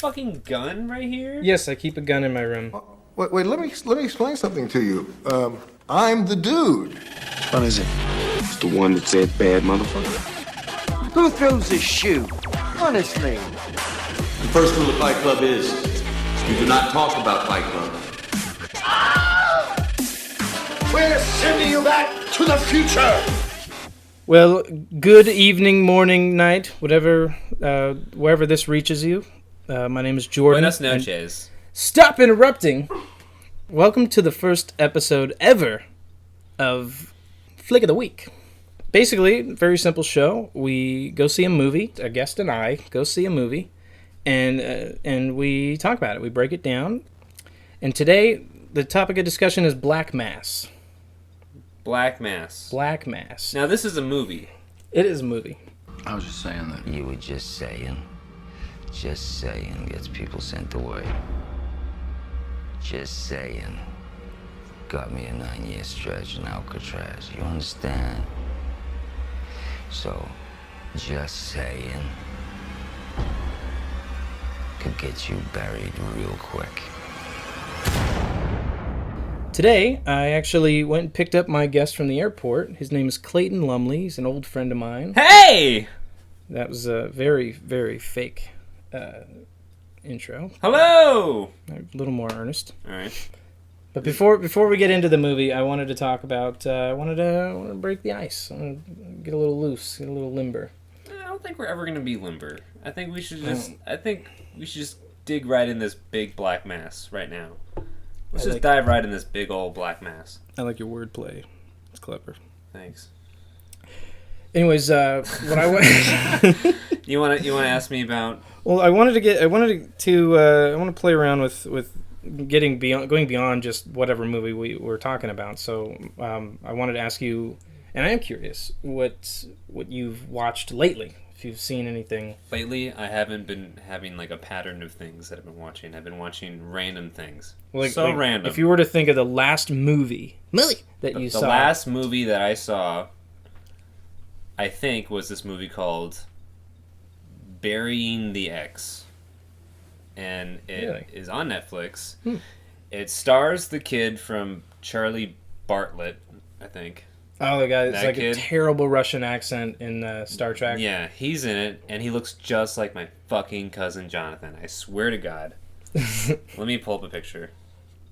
fucking gun right here? Yes, I keep a gun in my room. Wait, let me explain something to you. I'm the dude. What is it? It's the one that said bad motherfucker. Who throws a shoe? Honestly. The first rule of Fight Club is you do not talk about Fight Club. We're sending you back to the future. Well, good evening, morning, night, whatever, wherever this reaches you. My name is Jordan. Buenas noches. Stop interrupting. Welcome to the first episode ever of Flick of the Week. Basically, very simple show. We go see a movie. A guest and I go see a movie, and we talk about it. We break it down. And today, the topic of discussion is Black Mass. Black Mass. Black Mass. Now, this is a movie. It is a movie. I was just saying that. You were just saying. Just saying gets people sent away. Just saying got me a 9-year stretch in Alcatraz. You understand? So, just saying could get you buried real quick. Today, I actually went and picked up my guest from the airport. His name is Clayton Lumley. He's an old friend of mine. Hey! That was a very, very fake intro. Hello! A little more earnest. All right. But before we get into the movie, I wanted to talk about, I wanted to break the ice. I want to get a little loose, get a little limber. I don't think we're ever going to be limber. I think we should just dig right in this big black mass right now. Let's just dive right in this big old black mass. I like your wordplay. It's clever. Thanks. Anyways, what I want you want to ask me about? Well, I want to play around with going beyond just whatever movie we were talking about. So I wanted to ask you, and I am curious what you've watched lately. If you've seen anything Lately, I haven't been having like a pattern of things that I've been watching. I've been watching random things. Like random. If you were to think of the last movie that you saw. The last movie that I saw, I think, was this movie called Burying the Ex. And it is on Netflix. It stars the kid from Charlie Bartlett, I think. Oh, the guy that's like kid. A terrible Russian accent in Star Trek. Yeah, he's in it, and he looks just like my fucking cousin Jonathan. I swear to God. Let me pull up a picture.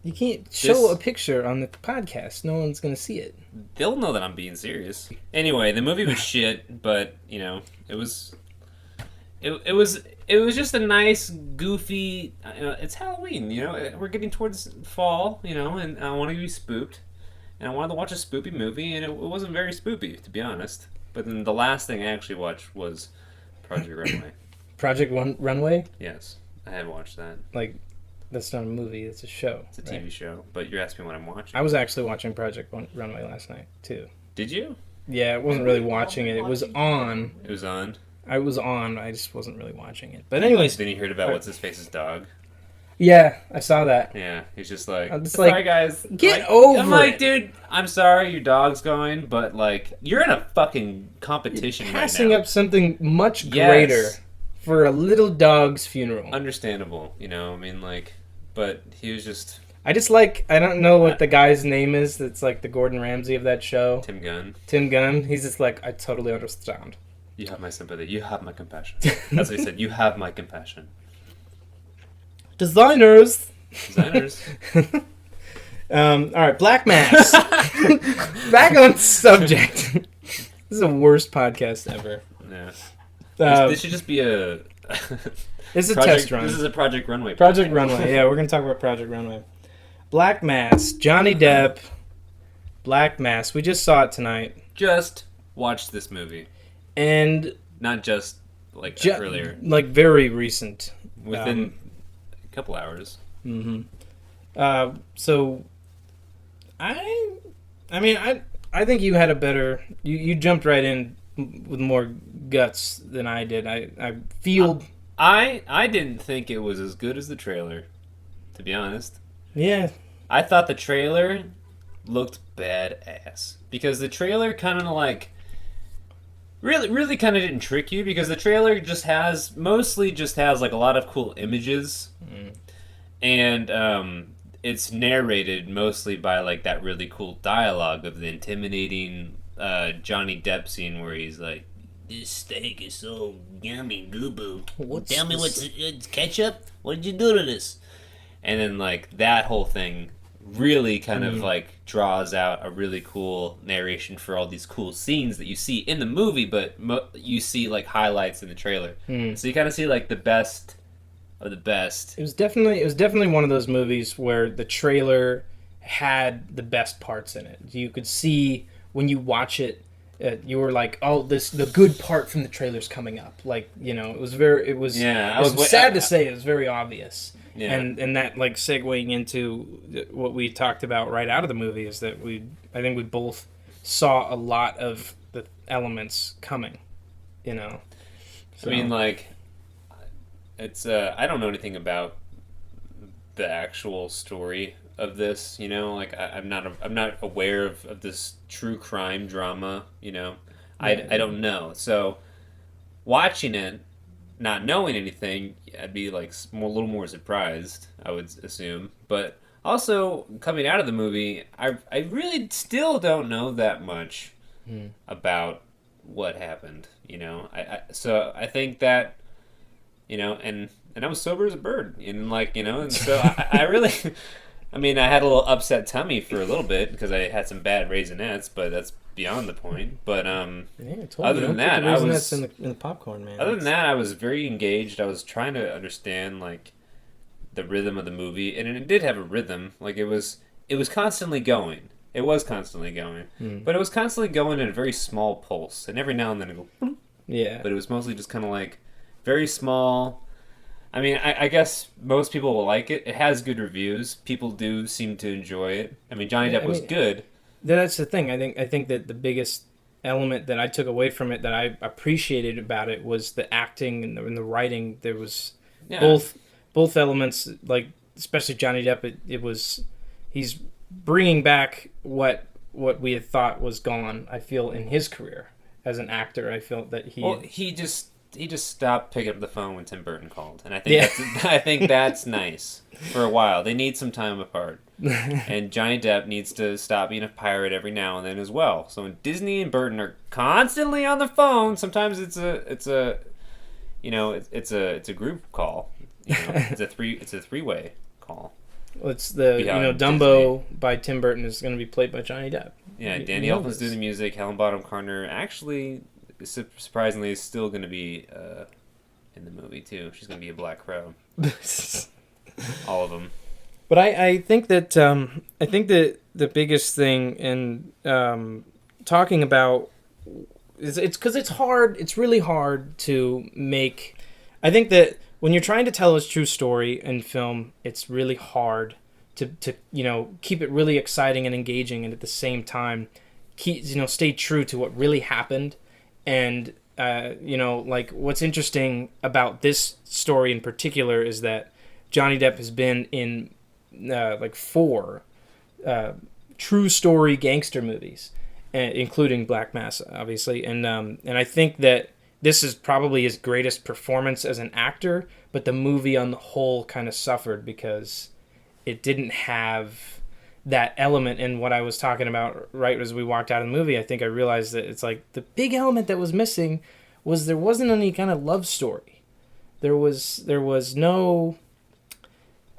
You can't show a picture on the podcast. No one's going to see it. They'll know that I'm being serious. Anyway, the movie was shit, but, you know, it was just a nice, goofy... it's Halloween, you know? We're getting towards fall, you know, and I want to be spooked. And I wanted to watch a spoopy movie, and it wasn't very spoopy, to be honest. But then the last thing I actually watched was Project Runway. Project Runway? Yes, I had watched that. Like, that's not a movie, it's a show. It's a TV show, but you're asking me what I'm watching. I was actually watching Project Runway last night, too. Did you? Yeah, I wasn't really watching it. It was on. It was on? I was on, I just wasn't really watching it. But anyways... Then you heard about What's-His-Face's dog? Yeah, I saw that. Yeah, he's just like, I'm just sorry like, guys. Get over it. I'm like, dude, I'm sorry your dog's going, but like, you're in a fucking competition right now. Passing up something much greater for a little dog's funeral. Understandable, you know, I mean, like, but he was just... I don't know what the guy's name is that's like the Gordon Ramsay of that show. Tim Gunn. He's just like, I totally understand. You have my sympathy. You have my compassion. That's what he said. You have my compassion. Designers. All right, Black Mass. Back on subject. This is the worst podcast ever. Yeah. This should just be a... This is a test run. This is a Project Runway. Project Runway. Yeah, we're going to talk about Project Runway. Black Mass. Johnny Depp. Black Mass. We just saw it tonight. Just watched this movie. And... Not just, like, earlier. Like, very recent. Within a couple hours. Mm-hmm. So... I think you had a better... You jumped right in with more guts than I did. I feel... I didn't think it was as good as the trailer, to be honest. Yeah. I thought the trailer looked badass. Because the trailer kind of like... really kind of didn't trick you because the trailer mostly just has like a lot of cool images, and it's narrated mostly by like that really cool dialogue of the intimidating Johnny Depp scene where he's like, "This steak is so yummy, goo boo. Tell me it's ketchup. What did you do to this?" And then like that whole thing really kind of like draws out a really cool narration for all these cool scenes that you see in the movie, but you see like highlights in the trailer. So you kind of see like the best of the best. It was definitely one of those movies where the trailer had the best parts in it. You could see when you watch it, you were like, "Oh, the good part from the trailer's coming up." Like, you know, it was sad to say it was very obvious. Yeah. And that like segueing into what we talked about right out of the movie is that I think we both saw a lot of the elements coming, you know. So. I mean, like, it's I don't know anything about the actual story of this, you know. Like, I'm not aware of this true crime drama, you know. I don't know. So watching it, not knowing anything, I'd be like a little more surprised, I would assume. But also coming out of the movie, I really still don't know that much about what happened. You know, so I think that, you know, and I was sober as a bird, and like, you know, and so I really, I mean, I had a little upset tummy for a little bit because I had some bad Raisinets, but that's beyond the point. But other than that, I was in the popcorn, man. Other than that, I was very engaged. I was trying to understand like the rhythm of the movie, and it did have a rhythm. Like it was constantly going. It was constantly going, but it was constantly going in a very small pulse, and every now and then it go. Yeah. But it was mostly just kind of like very small. I mean, I guess most people will like it. It has good reviews. People do seem to enjoy it. I mean, Johnny Depp was good. That's the thing. I think that the biggest element that I took away from it that I appreciated about it was the acting and the writing. There was both elements, like especially Johnny Depp. He's bringing back what we had thought was gone. I feel in his career as an actor. I felt that he just stopped picking up the phone when Tim Burton called, and I think that's nice for a while. They need some time apart. And Johnny Depp needs to stop being a pirate every now and then as well. So when Disney and Burton are constantly on the phone, sometimes it's a group call. You know, it's a three-way call. Well, it's Dumbo Disney. By Tim Burton is going to be played by Johnny Depp. Yeah, Danny Elfman's doing the music. Helen Bonham Carter actually, surprisingly, is still going to be in the movie too. She's going to be a Black Crow. All of them. But I think that the biggest thing in talking about it's because it's hard. It's really hard to make. I think that when you're trying to tell a true story in film, it's really hard to keep it really exciting and engaging, and at the same time stay true to what really happened. And like what's interesting about this story in particular is that Johnny Depp has been in like 4 true story gangster movies, including Black Mass, obviously, and I think that this is probably his greatest performance as an actor, but the movie on the whole kind of suffered because it didn't have that element. And what I was talking about right as we walked out of the movie, I think I realized that it's like the big element that was missing was there wasn't any kind of love story. There was no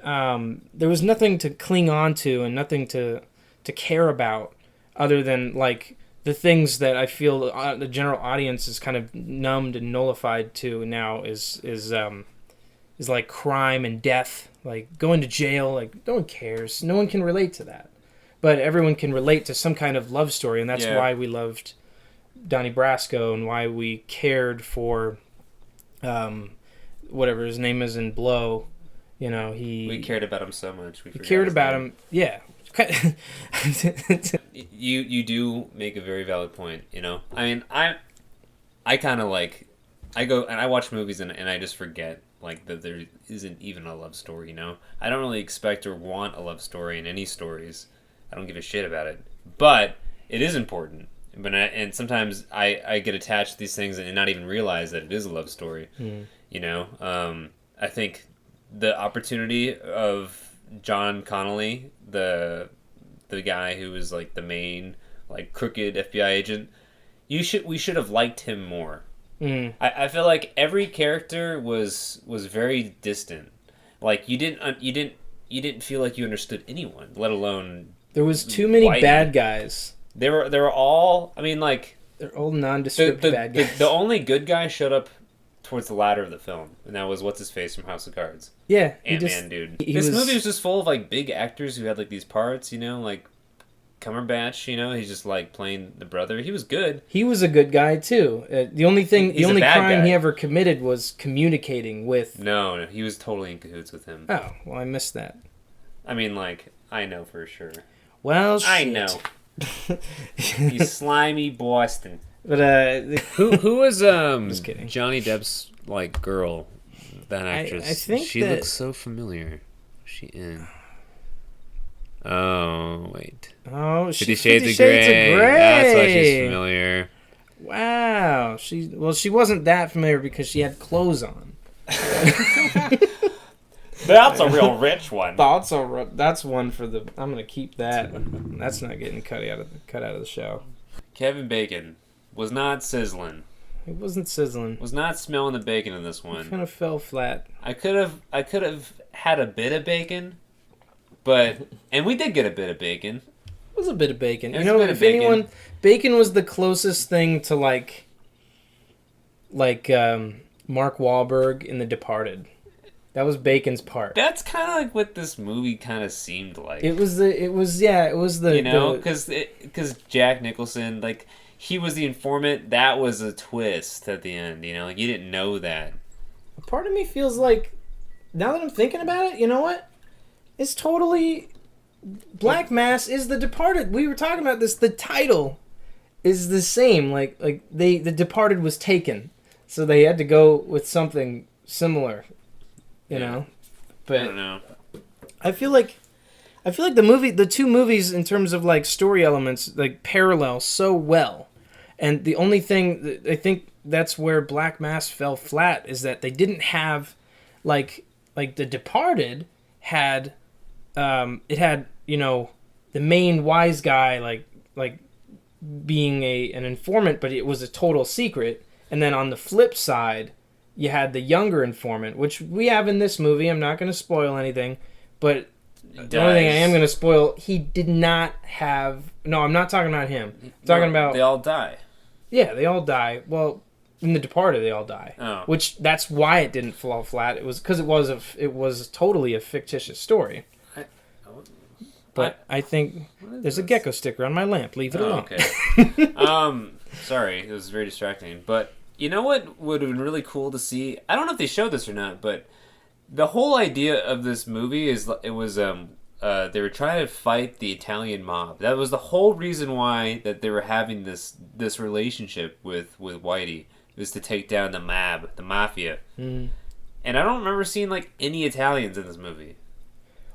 there was nothing to cling on to and nothing to care about other than like the things that I feel the general audience is kind of numbed and nullified to now is like crime and death, like going to jail. Like no one cares, no one can relate to that, but everyone can relate to some kind of love story, and that's why we loved Donnie Brasco and why we cared for whatever his name is in Blow. You know, we cared about him so much. We cared about him. Yeah. You do make a very valid point. You know, I mean, I kind of like I go and I watch movies and I just forget like that there isn't even a love story. You know, I don't really expect or want a love story in any stories. I don't give a shit about it, but it is important. and sometimes I get attached to these things and not even realize that it is a love story. You know, I think the opportunity of John Connolly, the guy who was like the main like crooked FBI agent, we should have liked him more. I feel like every character was very distant. Like you didn't feel like you understood anyone, let alone There was too many Whitey. bad guys. They were all. I mean, like They're all nondescript bad guys. the only good guy showed up towards the latter of the film, and that was what's his face from House of Cards. Yeah, Ant-Man, dude. he This was- movie was just full of like big actors who had like these parts, you know, like Cumberbatch. You know, he's just like playing the brother. He was good. He was a good guy too. The only He's a crime bad he guy. ever committed was communicating with. No, he was totally in cahoots with him. Oh, well, I missed that. I mean, like I know for sure. Well, shit. I know. You slimy Boston. But Who was Just kidding. Johnny Depp's like girl? That actress. I think she that- looks so familiar. Who's she in? Oh wait, oh, 50 Shades of Grey. That's why she's familiar. Wow, she wasn't that familiar because she had clothes on. That's a real rich one. That's one for the. I'm gonna keep that. That's not getting cut out of the show. Kevin Bacon was not sizzling. It wasn't sizzling. Was not smelling the bacon in this one. Kind of fell flat. I could have had a bit of bacon, and we did get a bit of bacon. It was a bit of bacon. It You was a know, bit if of bacon. anyone, bacon was the closest thing to like Mark Wahlberg in The Departed. That was Bacon's part. That's kind of like what this movie kind of seemed like. It was the. You know, because Jack Nicholson, like, he was the informant. That was a twist at the end. You know, like you didn't know that. Part of me feels like, now that I'm thinking about it, you know what? It's totally. Black Mass is The Departed. We were talking about this. The title is the same. Like The Departed was taken, so they had to go with something similar. You know, but I don't know. I feel like the two movies in terms of like story elements like parallel so well, and the only thing that I think that's where Black Mass fell flat is that they didn't have like The Departed had it had, you know, the main wise guy like being an informant, but it was a total secret, and then on the flip side you had the younger informant, which we have in this movie. I'm not going to spoil anything, but the only thing I am going to spoil, he did not have... No, I'm not talking about him. I'm talking about... They all die. Yeah, they all die. Well, in The Departed, they all die. Oh. Which, that's why it didn't fall flat. It was because it was totally a fictitious story. But I think there's a gecko sticker on my lamp. Leave it alone. Okay. Sorry, it was very distracting. But you know what would have been really cool to see? I don't know if they showed this or not, but the whole idea of this movie is they were trying to fight the Italian mob. That was the whole reason why that they were having this relationship with Whitey, was to take down the mafia. Mm. And I don't remember seeing like any Italians in this movie.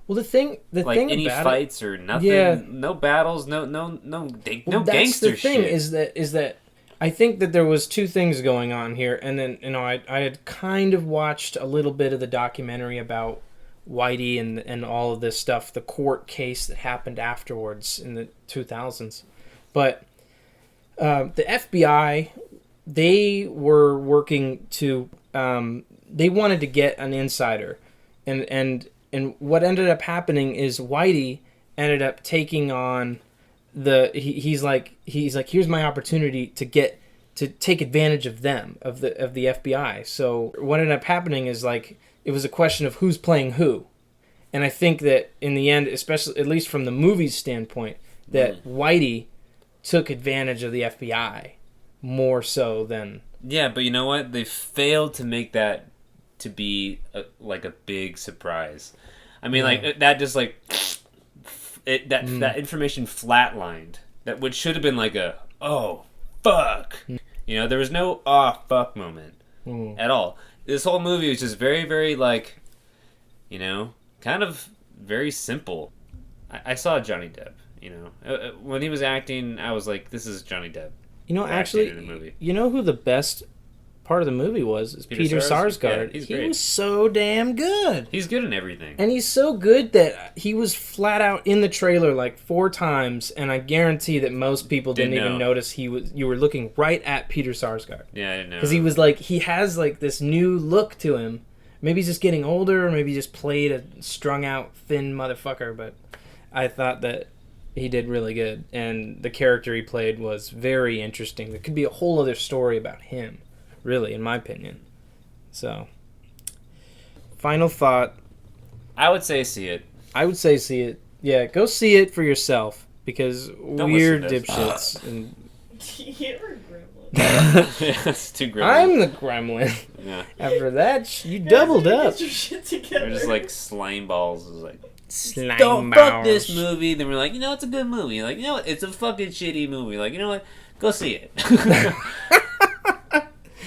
Well, the thing Like about any it, fights or nothing, Yeah. no battles, no Well, gangster that's the thing, shit. is that I think that there was two things going on here, and then, you know, I had kind of watched a little bit of the documentary about Whitey and all of this stuff, the court case that happened afterwards in the 2000s. But the FBI, they were working to, they wanted to get an insider, and what ended up happening is Whitey ended up taking on he's like here's my opportunity to take advantage of them, of the FBI. So what ended up happening is like it was a question of who's playing who, and I think that in the end, especially at least from the movie's standpoint, that Whitey took advantage of the FBI more so than... Yeah, but you know what? They failed to make that to be like a big surprise. I mean, like that just like that information flatlined. That which should have been like a oh fuck. You know, there was no fuck moment at all. This whole movie was just very, very like, you know, kind of very simple. I saw Johnny Depp, You know, when he was acting, I was like, "This is Johnny Depp." You know, acting actually, in the movie. you know who the best part of the movie was? Is Peter Sarsgaard? Sarsgaard. Yeah, he's he great. was so damn good. He's good in everything. And he's so good that he was flat out in the trailer like 4 times, and I guarantee that most people didn't even know. notice you were looking right at Peter Sarsgaard. Yeah, I didn't know. Because he was like, he has like this new look to him. Maybe he's just getting older, or maybe he just played a strung out thin motherfucker, but I thought that he did really good, and the character he played was very interesting. There could be a whole other story about him, really, in my opinion. So, final thought. I would say see it. I would say see it. Yeah, go see it for yourself, because Don't weird listen to this. dipshits. And You're a gremlin. Yeah, it's too grim. I'm the gremlin. Yeah, After that, you doubled up. Get your shit together. they're just like slime balls. It was like, Slime don't fuck balls. this movie. Then we're like, you know, it's a good movie. Like, you know what? It's a fucking shitty movie. Like, you know what? Go see it.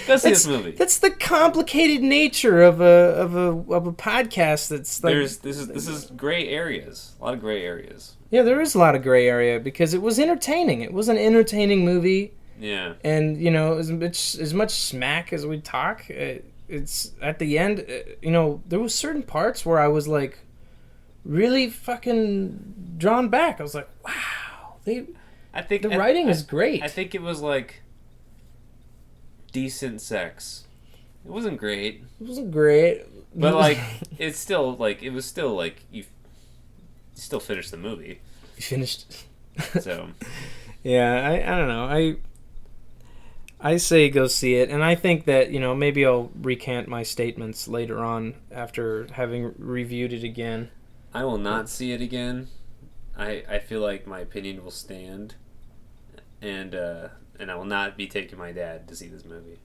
Go see this movie. That's the complicated nature of a podcast. That's like This is gray areas. A lot of gray areas. yeah, there is a lot of gray area because it was entertaining. It was an entertaining movie, Yeah. and you know, as much smack as we talk, it's at the end. You know, there was certain parts where I was like really fucking drawn back. I was like, wow, I think the writing is great. I think it was like decent sex. It wasn't great, It wasn't great, but like it's still like it was still like you still finished the movie. you finished. So Yeah, I don't know. I say go see it, and I think that, you know, maybe I'll recant my statements later on after having reviewed it again. I will not see it again. I feel like my opinion will stand, and I will not be taking my dad to see this movie.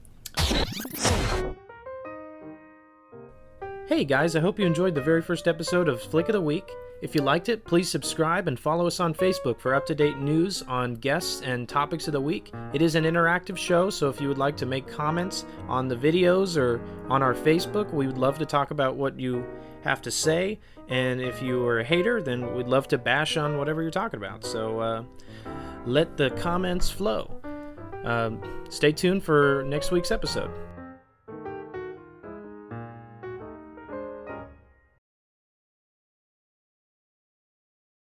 Hey guys, I hope you enjoyed the very first episode of Flick of the Week. If you liked it, please subscribe and follow us on Facebook for up-to-date news on guests and topics of the week. It is an interactive show, so if you would like to make comments on the videos or on our Facebook, we would love to talk about what you have to say. And if you are a hater, then we'd love to bash on whatever you're talking about. So let the comments flow. Stay tuned for next week's episode.